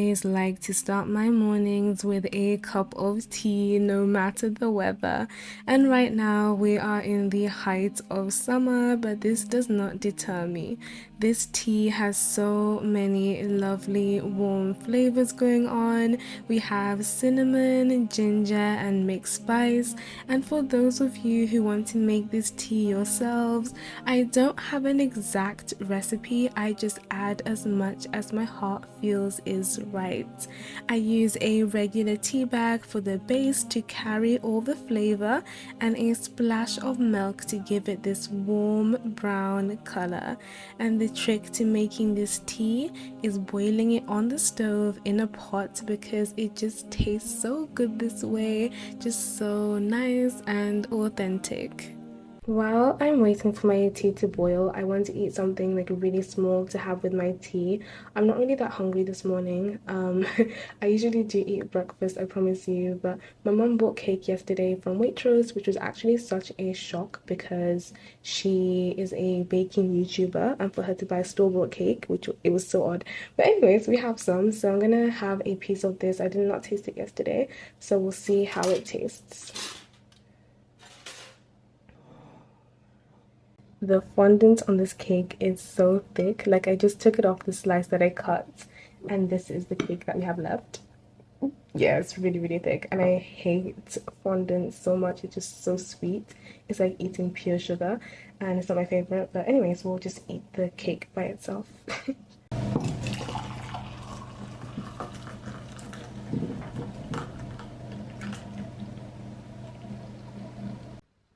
always like to start my mornings with a cup of tea, no matter the weather. And right now, we are in the height of summer, but this does not deter me. This tea has so many lovely warm flavors going on. We have cinnamon, ginger, and mixed spice. And for those of you who want to make this tea yourselves, I don't have an exact recipe, I just add as much as my heart feels is right. I use a regular tea bag for the base to carry all the flavor and a splash of milk to give it this warm brown color. And the trick to making this tea is boiling it on the stove in a pot because it just tastes so good this way, just so nice and authentic. While I'm waiting for my tea to boil, I want to eat something like really small to have with my tea. I'm not really that hungry this morning. I usually do eat breakfast, I promise you, but my mum bought cake yesterday from Waitrose, which was actually such a shock because she is a baking YouTuber, and for her to buy store-bought cake, which it was so odd. But anyways, we have some, so I'm gonna have a piece of this. I did not taste it yesterday, so we'll see how it tastes. The fondant on this cake is so thick. Like I just took it off the slice that I cut, and this is the cake that we have left. Yeah, it's really, really thick, and I hate fondant so much. It's just so sweet. It's like eating pure sugar, and it's not my favorite. But anyways, we'll just eat the cake by itself.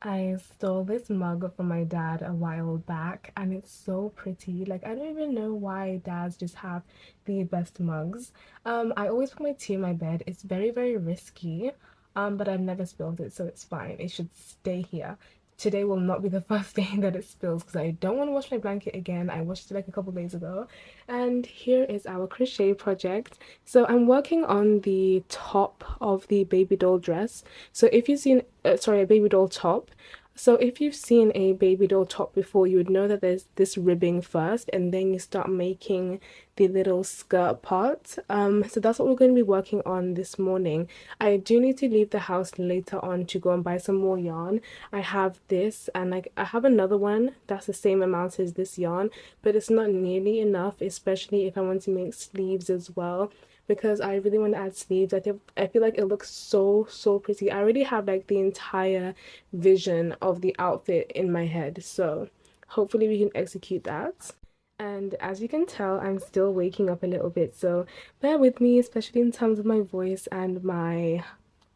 I stole this mug from my dad a while back and it's so pretty. Like I don't even know why dads just have the best mugs. I always put my tea in my bed. It's very, very risky. But I've never spilled it, so it's fine. It should stay here. Today will not be the first day that it spills because I don't want to wash my blanket again. I washed it like a couple days ago. And here is our crochet project. So I'm working on the top of the baby doll dress. So if you've seen, sorry, a baby doll top. So if you've seen a baby doll top before, you would know that there's this ribbing first and then you start making the little skirt part. So that's what we're going to be working on this morning. I do need to leave the house later on to go and buy some more yarn. I have this and like I have another one that's the same amount as this yarn, but it's not nearly enough, especially if I want to make sleeves as well because I really want to add sleeves. I feel like it looks so pretty. I already have like the entire vision of the outfit in my head, so hopefully we can execute that. And as you can tell, I'm still waking up a little bit, so bear with me, especially in terms of my voice and my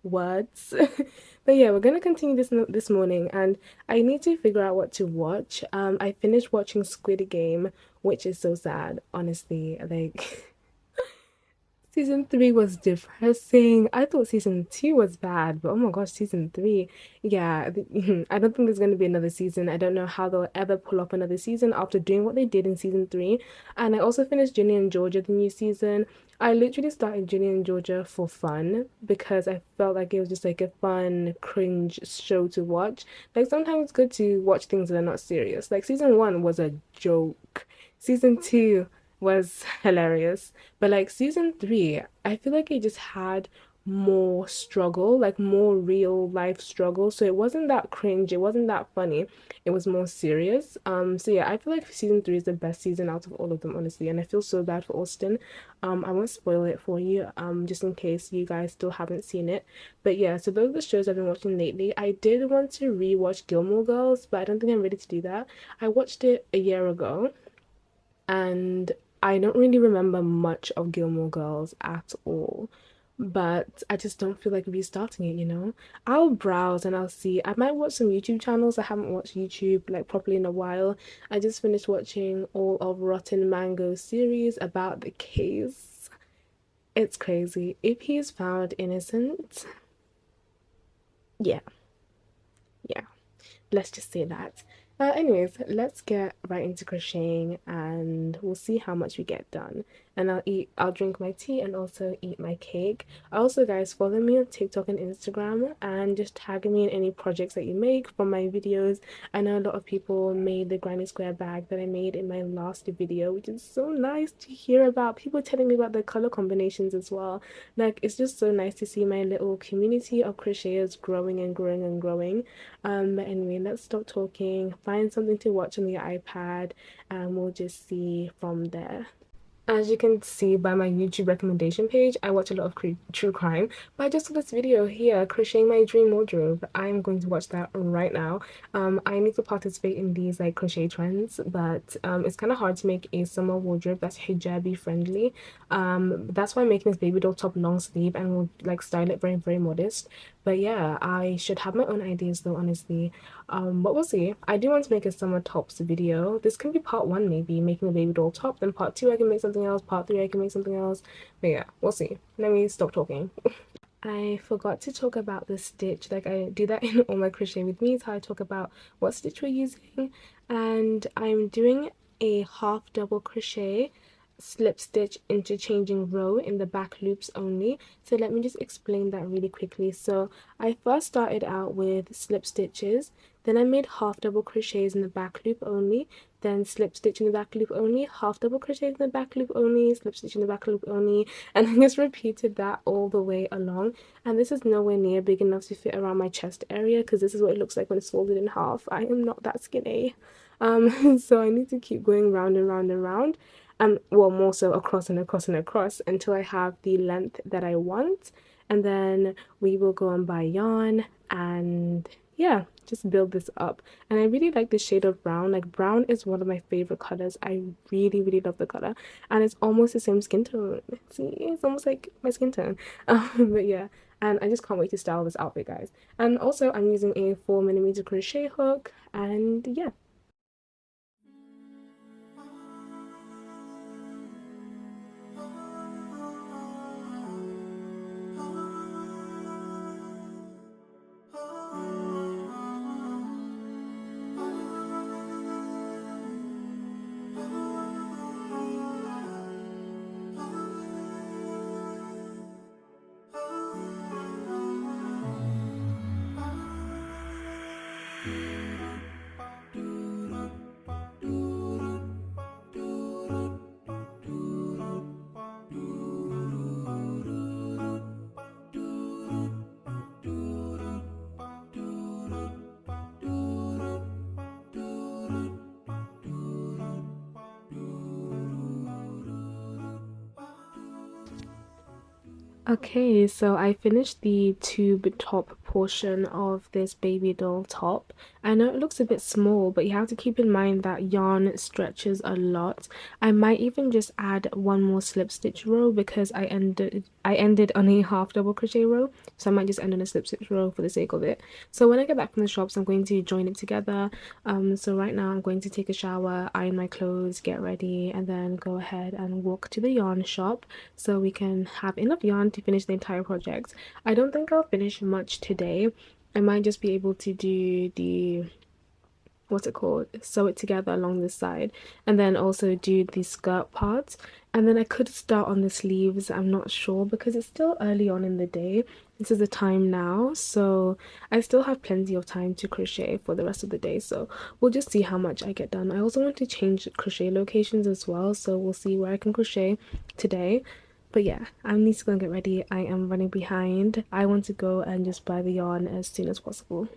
words. But yeah, we're gonna continue this morning, and I need to figure out what to watch. I finished watching Squid Game, which is so sad, honestly. Like season 3 was depressing. I thought season 2 was bad, but oh my gosh, season 3. Yeah, I don't think there's going to be another season. I don't know how they'll ever pull off another season after doing what they did in season 3. And I also finished Ginny and Georgia, the new season. I literally started Ginny and Georgia for fun because I felt like it was just like a fun, cringe show to watch. Like sometimes it's good to watch things that are not serious. Like season 1 was a joke. Season 2 was hilarious. But like season 3, I feel like it just had more struggle, like more real life struggle. So it wasn't that cringe, it wasn't that funny. It was more serious. So yeah, I feel like season 3 is the best season out of all of them, honestly. And I feel so bad for Austin. I won't spoil it for you, just in case you guys still haven't seen it. But yeah, so those are the shows I've been watching lately. I did want to rewatch Gilmore Girls, but I don't think I'm ready to do that. I watched it a year ago and I don't really remember much of Gilmore Girls at all, but I just don't feel like restarting it, you know? I'll browse and I'll see. I might watch some YouTube channels. I haven't watched YouTube like properly in a while. I just finished watching all of Rotten Mango's series about the case. It's crazy. If he is found innocent, yeah, yeah. Let's just say that. Anyways, let's get right into crocheting and we'll see how much we get done. and I'll drink my tea and also eat my cake. Also, guys, follow me on TikTok and Instagram and just tag me in any projects that you make from my videos. I know a lot of people made the granny square bag that I made in my last video, which is so nice to hear about. People telling me about the color combinations as well. Like, it's just so nice to see my little community of crocheters growing and growing and growing. But anyway, let's stop talking, find something to watch on the iPad, and we'll just see from there. As you can see by my YouTube recommendation page, I watch a lot of true crime, but I just saw this video here, Crocheting My Dream Wardrobe. I'm going to watch that right now. I need to participate in these like crochet trends, but it's kind of hard to make a summer wardrobe that's hijabi friendly. That's why I'm making this baby doll top long sleeve and will like style it very, very modest. But yeah, I should have my own ideas though, honestly. But we'll see. I do want to make a summer tops video. This can be part one, maybe making a baby doll top. Then part two, I can make something else. Part three, I can make something else. But yeah, we'll see. Let me stop talking. I forgot to talk about the stitch. Like, I do that in all my crochet with me, so I talk about what stitch we're using. And I'm doing a half double crochet slip stitch interchanging row in the back loops only. So let me just explain that really quickly. So I first started out with slip stitches, then I made half double crochets in the back loop only, then slip stitch in the back loop only, half double crochet in the back loop only, slip stitch in the back loop only, and I just repeated that all the way along. And this is nowhere near big enough to fit around my chest area, because this is what it looks like when it's folded in half. I am not that skinny. So I need to keep going round and round and round, well, more so across and across and across until I have the length that I want. And then we will go and buy yarn and yeah, just build this up. And I really like the shade of brown. Like, brown is one of my favorite colors. I really, really love the color, and it's almost the same skin tone. See, it's almost like my skin tone. But yeah, and I just can't wait to style this outfit, guys. And also, I'm using a 4mm crochet hook, and yeah. Okay, so I finished the tube top portion of this baby doll top. I know it looks a bit small, but you have to keep in mind that yarn stretches a lot. I might even just add one more slip stitch row because I ended on a half double crochet row, so I might just end on a slip stitch row for the sake of it. So when I get back from the shops, I'm going to join it together. So right now I'm going to take a shower, iron my clothes, get ready, and then go ahead and walk to the yarn shop so we can have enough yarn to finish the entire project. I don't think I'll finish much today. I might just be able to do the, what's it called, sew it together along this side, and then also do the skirt part, and then I could start on the sleeves. I'm not sure because it's still early on in the day. This is the time now, so I still have plenty of time to crochet for the rest of the day, so we'll just see how much I get done. I also want to change crochet locations as well, so we'll see where I can crochet today. But yeah, I need to go and get ready. I am running behind. I want to go and just buy the yarn as soon as possible.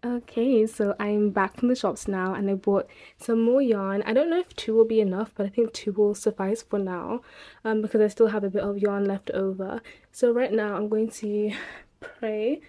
Okay, so I'm back from the shops now and I bought some more yarn. I don't know if two will be enough, but I think two will suffice for now, because I still have a bit of yarn left over. So right now I'm going to pray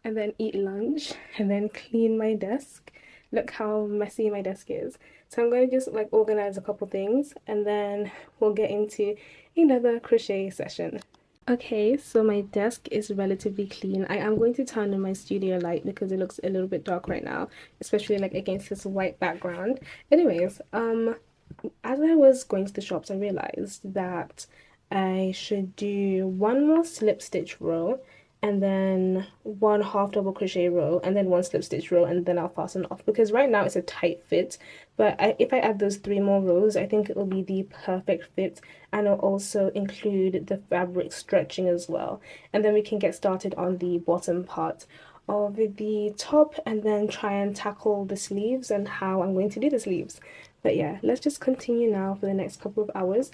and then eat lunch and then clean my desk. Look how messy my desk is. So I'm going to just like organize a couple things and then we'll get into another crochet session. Okay, so my desk is relatively clean. I am going to turn on my studio light because it looks a little bit dark right now, especially like against this white background. Anyways, as I was going to the shops, I realized that I should do one more slip stitch row and then one half double crochet row and then one slip stitch row and then I'll fasten off because right now it's a tight fit, but if I add those three more rows I think it will be the perfect fit, and I'll also include the fabric stretching as well, and then we can get started on the bottom part of the top and then try and tackle the sleeves and how I'm going to do the sleeves. But yeah, let's just continue now for the next couple of hours.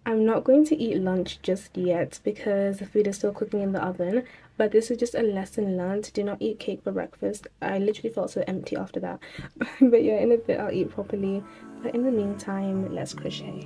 I'm not going to eat lunch just yet because the food is still cooking in the oven, but this is just a lesson learned. Do not eat cake for breakfast. I literally felt so empty after that. But yeah, in a bit I'll eat properly. But in the meantime, let's crochet.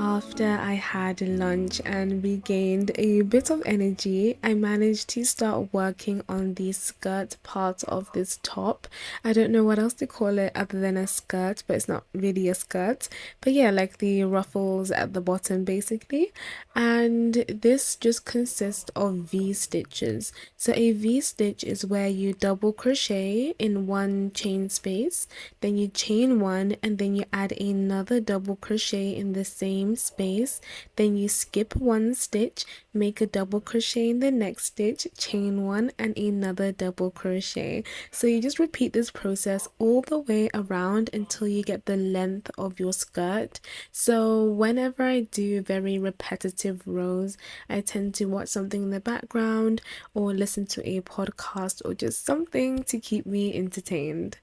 After I had lunch and regained a bit of energy, I managed to start working on the skirt part of this top. I don't know what else to call it other than a skirt, but it's not really a skirt. But yeah, like the ruffles at the bottom basically. And this just consists of V stitches. So a V stitch is where you double crochet in one chain space, then you chain one and then you add another double crochet in the same space, then you skip one stitch, make a double crochet in the next stitch, chain one and another double crochet. So you just repeat this process all the way around until you get the length of your skirt. So whenever I do very repetitive rows, I tend to watch something in the background or listen to a podcast or just something to keep me entertained.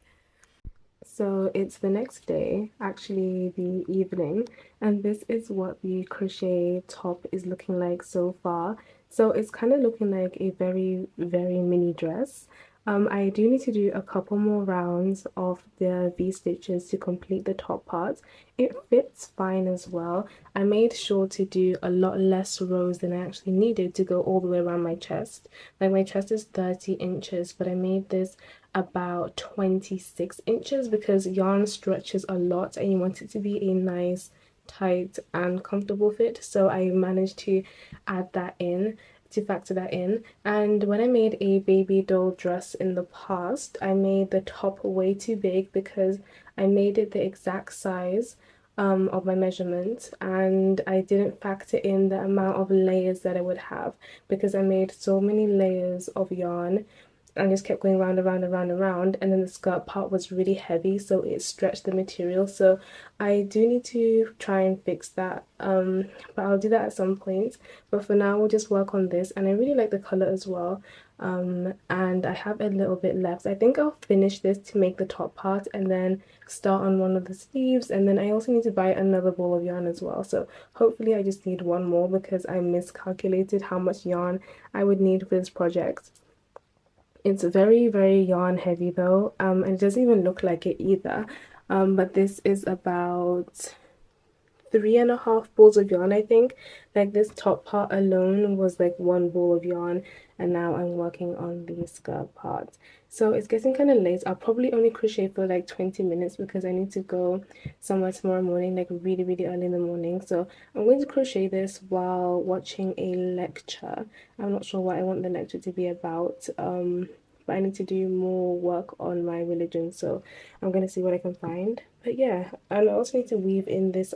So it's the next day, actually the evening, and this is what the crochet top is looking like so far. So it's kind of looking like a very, very mini dress. I do need to do a couple more rounds of the V stitches to complete the top part. It fits fine as well. I made sure to do a lot less rows than I actually needed to go all the way around my chest. Like my chest is 30 inches, but I made this about 26 inches because yarn stretches a lot and you want it to be a nice, tight, and comfortable fit. So I managed to add that in to factor that in. And when I made a baby doll dress in the past, I made the top way too big because I made it the exact size of my measurement, and I didn't factor in the amount of layers that I would have because I made so many layers of yarn and just kept going round and round and round and round, and then the skirt part was really heavy so it stretched the material. So I do need to try and fix that, but I'll do that at some point. But for now we'll just work on this, and I really like the color as well. And I have a little bit left. I think I'll finish this to make the top part and then start on one of the sleeves, and then I also need to buy another ball of yarn as well. So hopefully I just need one more because I miscalculated how much yarn I would need for this project. It's very, very yarn heavy though, and it doesn't even look like it either. But this is about 3.5 balls of yarn, I think. Like this top part alone was like one ball of yarn, and now I'm working on the skirt part. So it's getting kind of late. I'll probably only crochet for like 20 minutes because I need to go somewhere tomorrow morning, like really, really early in the morning. So I'm going to crochet this while watching a lecture. I'm not sure what I want the lecture to be about. But I need to do more work on my religion, so I'm gonna see what I can find. But yeah, and I also need to weave in this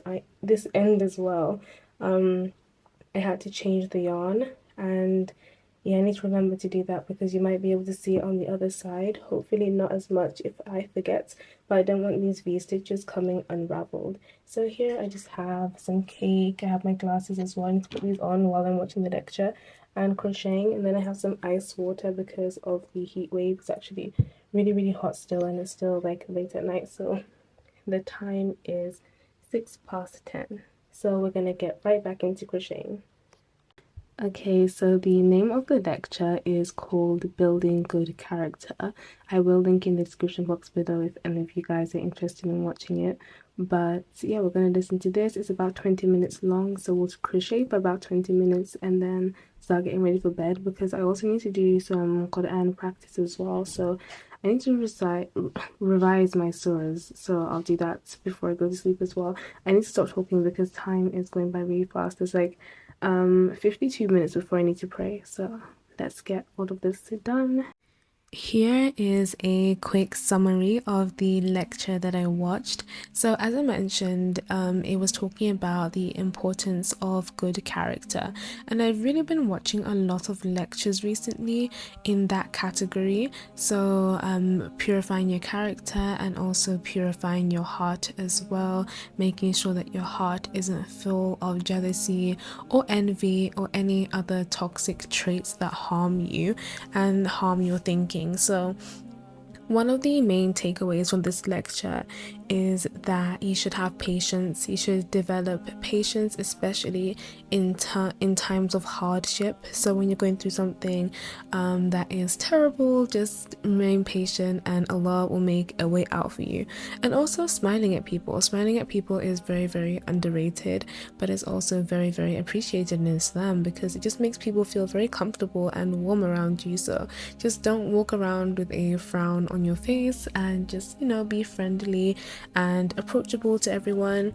end as well. Um, I had to change the yarn, and yeah, I need to remember to do that because you might be able to see it on the other side. Hopefully not as much if I forget, but I don't want these V-stitches coming unraveled. So here I just have some cake. I have my glasses as well. I need to put these on while I'm watching the lecture and crocheting. And then I have some ice water because of the heat wave. It's actually really, really hot still, and it's still like late at night. So the time is 10:06. So we're gonna get right back into crocheting. Okay, so the name of the lecture is called Building Good Character. I will link in the description box below if any of you guys are interested in watching it. But yeah, we're going to listen to this. It's about 20 minutes long, so we'll crochet for about 20 minutes and then start getting ready for bed because I also need to do some Quran practice as well. So I need to revise my surahs, so I'll do that before I go to sleep as well. I need to stop talking because time is going by really fast. It's like 52 minutes before I need to pray. So let's get all of this done. Here is a quick summary of the lecture that I watched. So as I mentioned, it was talking about the importance of good character, and I've really been watching a lot of lectures recently in that category. So purifying your character and also purifying your heart as well, making sure that your heart isn't full of jealousy or envy or any other toxic traits that harm you and harm your thinking. So one of the main takeaways from this lecture is that you should have patience. You should develop patience, especially in times of hardship. So when you're going through something that is terrible, just remain patient and Allah will make a way out for you. And also smiling at people. Smiling at people is very, very underrated, but it's also very, very appreciated in Islam because it just makes people feel very comfortable and warm around you. So just don't walk around with a frown on your face and just, be friendly and approachable to everyone.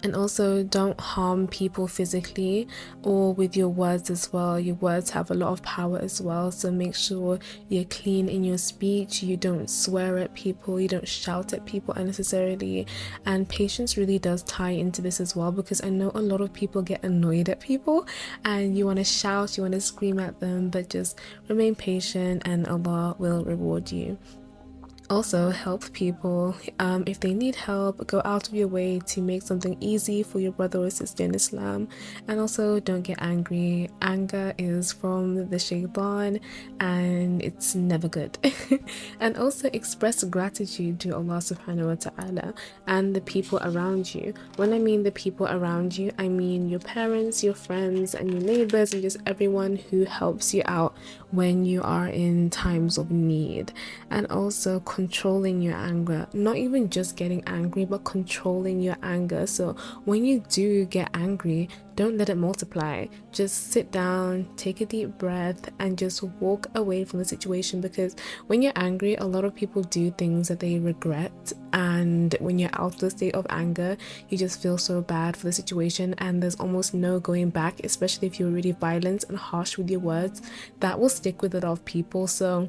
And also don't harm people physically or with your words as well. Your words have a lot of power as well, so make sure you're clean in your speech. You don't swear at people, you don't shout at people unnecessarily. And patience really does tie into this as well, because I know a lot of people get annoyed at people and you want to shout, you want to scream at them, but just remain patient and Allah will reward you. Also, help people. If they need help, go out of your way to make something easy for your brother or sister in Islam. And also, don't get angry. Anger is from the shaitan and it's never good. And also, express gratitude to Allah subhanahu wa ta'ala and the people around you. When I mean the people around you, I mean your parents, your friends, and your neighbors, and just everyone who helps you out when you are in times of need. And also, controlling your anger, not even just getting angry, but controlling your anger. So when you do get angry, don't let it multiply. Just sit down, take a deep breath, and just walk away from the situation, because when you're angry, a lot of people do things that they regret, and when you're out of the state of anger, you just feel so bad for the situation and there's almost no going back, especially if you're really violent and harsh with your words. That will stick with a lot of people. So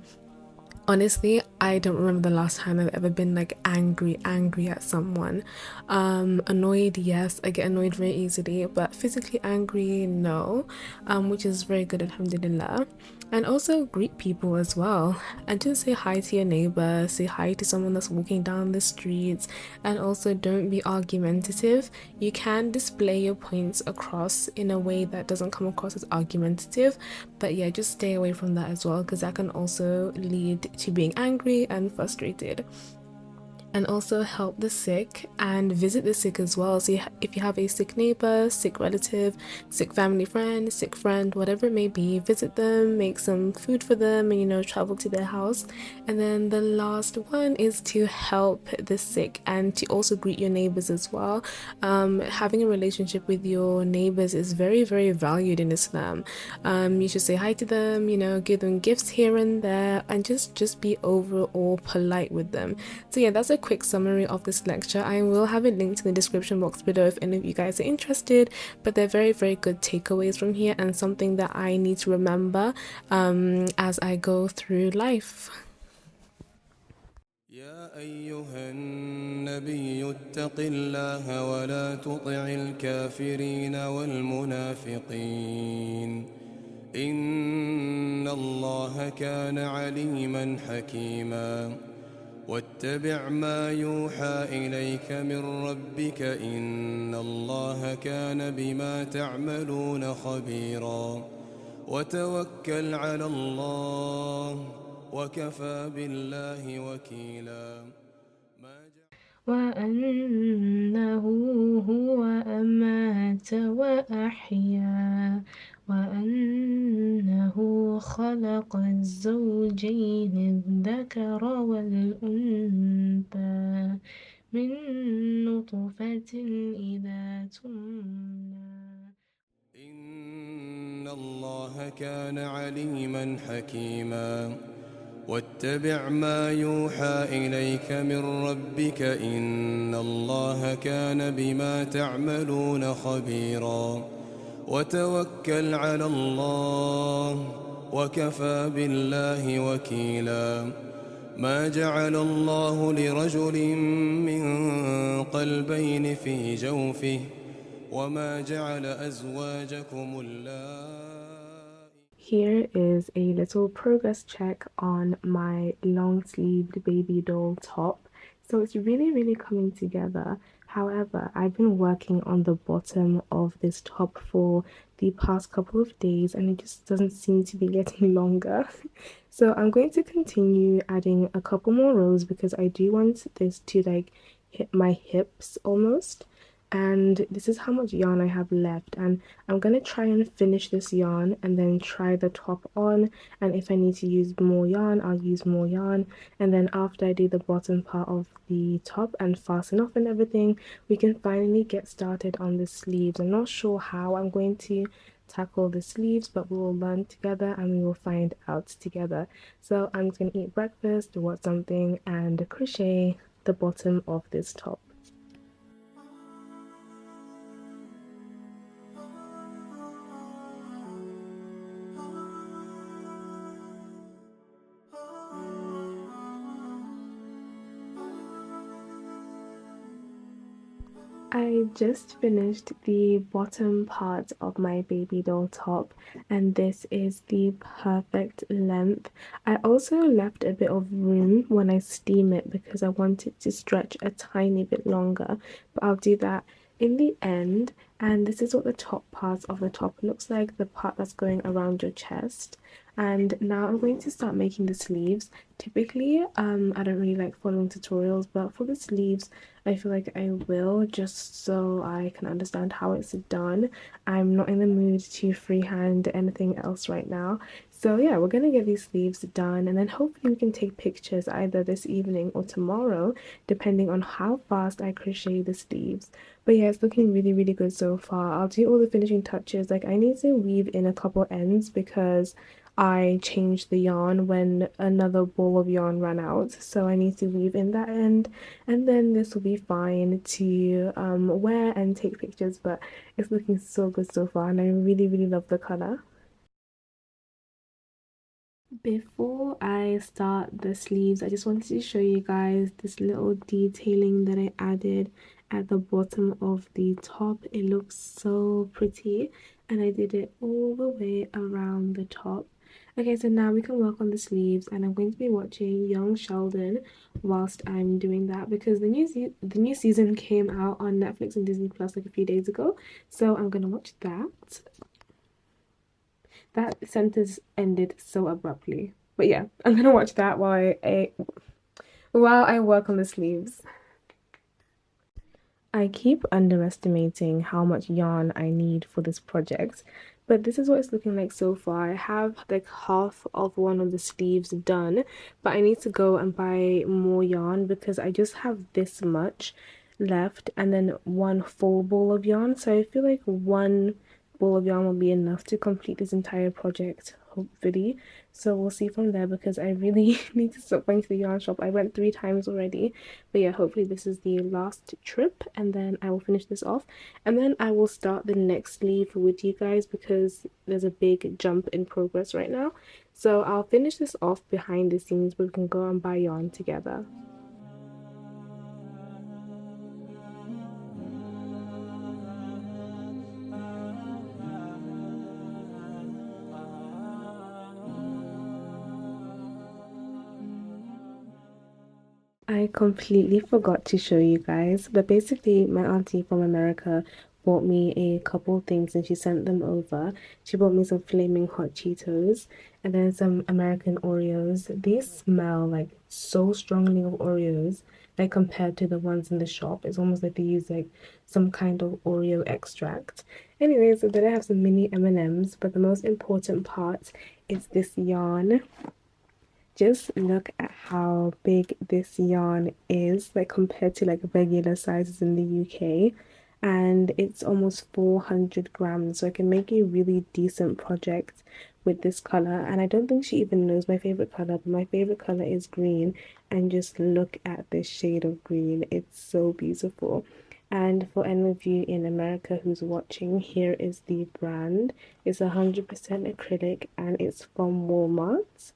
honestly, I don't remember the last time I've ever been like angry at someone. Annoyed, yes, I get annoyed very easily, but physically angry, no. Which is very good, alhamdulillah. And also greet people as well, and just say hi to your neighbor, say hi to someone that's walking down the streets. And also don't be argumentative. You can display your points across in a way that doesn't come across as argumentative, but yeah, just stay away from that as well, because that can also lead to being angry and frustrated. And also help the sick and visit the sick as well. So if you have a sick neighbor, sick relative, sick family friend, sick friend, whatever it may be, visit them, make some food for them, and travel to their house. And then the last one is to help the sick and to also greet your neighbors as well. Having a relationship with your neighbors is very, very valued in Islam. You should say hi to them, give them gifts here and there, and just be overall polite with them. So yeah, that's a quick summary of this lecture. I will have it linked in the description box below if any of you guys are interested, but they're very, very good takeaways from here and something that I need to remember as I go through life. يا أيها النبي اتق الله ولا تطع الكافرين والمنافقين إن الله كان عليما حكيما واتبع ما يوحى إليك من ربك إن الله كان بما تعملون خبيرا وتوكل على الله وكفى بالله وكيلا وأنه هو أمات وأحيا وأنه خلق الزوجين الذكر والأنثى من نطفة إذا تمنى. إن الله كان عليما حكيما واتبع ما يوحى إليك من ربك إن الله كان بما تعملون خبيرا وتوكل على الله وكفى بالله وكيلا ما جعل الله لرجل من قلبين في جوفه وما جعل أزواجكم اللائي. Here is a little progress check on my long-sleeved baby doll top. So it's really coming together. However, I've been working on the bottom of this top for the past couple of days and it just doesn't seem to be getting longer. So I'm going to continue adding a couple more rows because I do want this to like hit my hips almost. And this is how much yarn I have left, and I'm gonna try and finish this yarn and then try the top on, and if I need to use more yarn I'll use more yarn, and then after I do the bottom part of the top and fasten off and everything, we can finally get started on the sleeves. I'm not sure how I'm going to tackle the sleeves, but we will learn together and we will find out together. So I'm just gonna eat breakfast, watch something, and crochet the bottom of this top. I just finished the bottom part of my baby doll top, and this is the perfect length. I also left a bit of room when I steam it because I want it to stretch a tiny bit longer, but I'll do that in the end. And this is what the top part of the top looks like, the part that's going around your chest. And now I'm going to start making the sleeves. Typically, I don't really like following tutorials, but for the sleeves, I feel like I will just so I can understand how it's done. I'm not in the mood to freehand anything else right now. So yeah, we're gonna get these sleeves done and then hopefully we can take pictures either this evening or tomorrow, depending on how fast I crochet the sleeves. But yeah, it's looking really good so far. I'll do all the finishing touches. Like I need to weave in a couple ends because I changed the yarn when another ball of yarn ran out, so I need to weave in that end, and then this will be fine to wear and take pictures. But it's looking so good so far and I really love the color. Before I start the sleeves, I just wanted to show you guys this little detailing that I added at the bottom of the top. It looks so pretty and I did it all the way around the top. Okay, so now we can work on the sleeves and I'm going to be watching Young Sheldon whilst I'm doing that because the new season came out on Netflix and Disney Plus like a few days ago. So I'm gonna watch that. That sentence ended so abruptly. But yeah, I'm gonna watch that while I work on the sleeves. I keep underestimating how much yarn I need for this project, but this is what it's looking like so far. I have like half of one of the sleeves done, but I need to go and buy more yarn because I just have this much left and then one full ball of yarn. So I feel like one ball of yarn will be enough to complete this entire project, hopefully. So we'll see from there because I really need to stop going to the yarn shop. I went 3 times already, but yeah, hopefully this is the last trip and then I will finish this off and then I will start the next sleeve with you guys because there's a big jump in progress right now. So I'll finish this off behind the scenes, but we can go and buy yarn together. I completely forgot to show you guys, but basically, my auntie from America bought me a couple things and she sent them over. She bought me some flaming hot Cheetos and then some American Oreos. These smell like so strongly of Oreos, like compared to the ones in the shop. It's almost like they use like some kind of Oreo extract. Anyways, so then I have some mini M&Ms, but the most important part is this yarn. Just look at how big this yarn is, like compared to like regular sizes in the UK. And it's almost 400 grams, so I can make a really decent project with this color. And I don't think she even knows my favorite color, but my favorite color is green. And just look at this shade of green, it's so beautiful. And for any of you in America who's watching, here is the brand. It's 100% acrylic and it's from Walmart.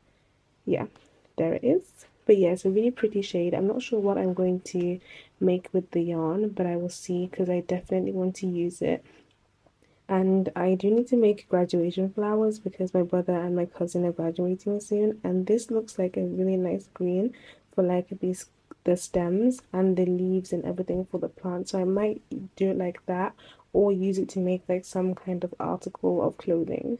Yeah, there it is. But yeah, it's a really pretty shade. I'm not sure what I'm going to make with the yarn, but I will see because I definitely want to use it. And I do need to make graduation flowers because my brother and my cousin are graduating soon. And this looks like a really nice green for like the stems and the leaves and everything for the plant. So I might do it like that or use it to make like some kind of article of clothing.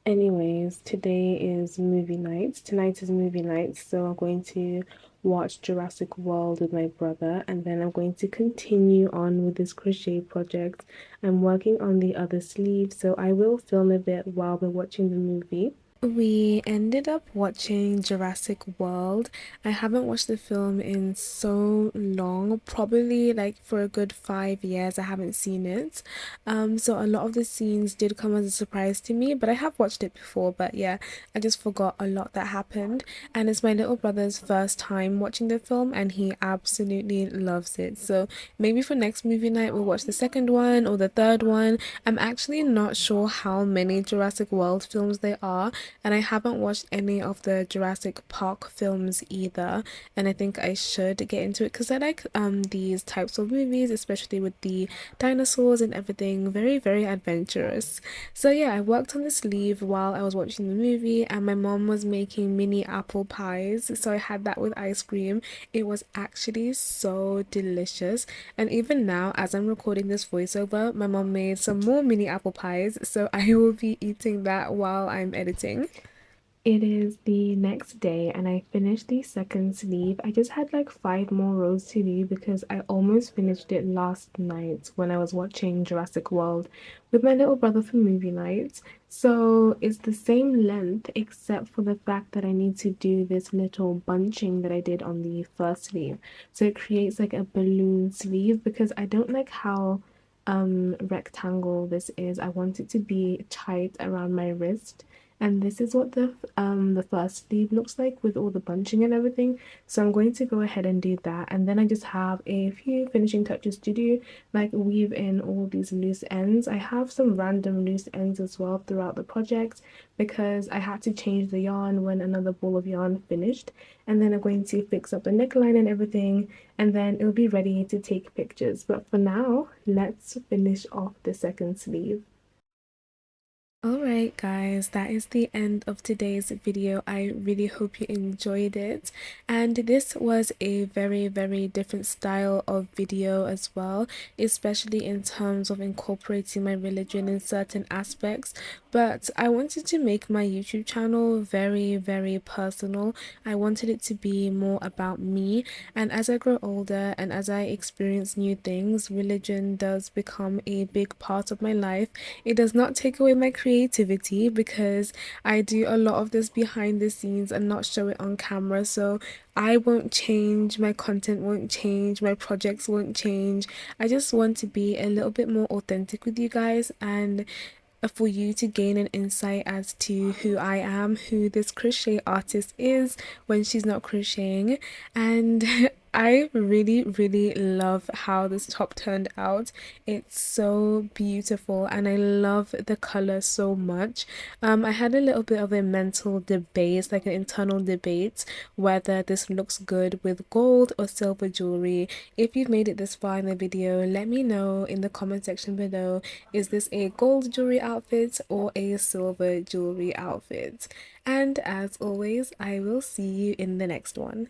Anyways, today is movie night. Tonight is movie night, so I'm going to watch Jurassic World with my brother, and then I'm going to continue on with this crochet project. I'm working on the other sleeve, so I will film a bit while we're watching the movie. We ended up watching Jurassic World. I haven't watched the film in so long, probably like for a good 5 years. I haven't seen it. So a lot of the scenes did come as a surprise to me, but I have watched it before. But yeah, I just forgot a lot that happened. And it's my little brother's first time watching the film, and he absolutely loves it. So maybe for next movie night, we'll watch the second one or the third one. I'm actually not sure how many Jurassic World films there are, and I haven't watched any of the Jurassic Park films either, and I think I should get into it because I like these types of movies, especially with the dinosaurs and everything, very adventurous. So yeah, I worked on the sleeve while I was watching the movie, and my mom was making mini apple pies, so I had that with ice cream. It was actually so delicious, and even now as I'm recording this voiceover, my mom made some more mini apple pies, so I will be eating that while I'm editing. It is the next day and I finished the second sleeve. I just had like 5 more rows to do because I almost finished it last night when I was watching Jurassic World with my little brother for movie night. So it's the same length except for the fact that I need to do this little bunching that I did on the first sleeve. So it creates like a balloon sleeve because I don't like how rectangle this is. I want it to be tight around my wrist, and this is what the first sleeve looks like with all the bunching and everything. So I'm going to go ahead and do that, and then I just have a few finishing touches to do, like weave in all these loose ends. I have some random loose ends as well throughout the project because I had to change the yarn when another ball of yarn finished, and then I'm going to fix up the neckline and everything, and then it'll be ready to take pictures. But for now, let's finish off the second sleeve. Alright guys, that is the end of today's video. I really hope you enjoyed it, and this was a very different style of video as well, especially in terms of incorporating my religion in certain aspects. But I wanted to make my YouTube channel very personal. I wanted it to be more about me, and as I grow older and as I experience new things, religion does become a big part of my life. It does not take away my creativity because I do a lot of this behind the scenes and not show it on camera. So I won't change, my content won't change, my projects won't change. I just want to be a little bit more authentic with you guys, and for you to gain an insight as to who I am, who this crochet artist is when she's not crocheting. And I really love how this top turned out. It's so beautiful and I love the color so much. I had a little bit of a mental debate, like an internal debate, whether this looks good with gold or silver jewelry. If you've made it this far in the video, let me know in the comment section below. Is this a gold jewelry outfit or a silver jewelry outfit? And as always, I will see you in the next one.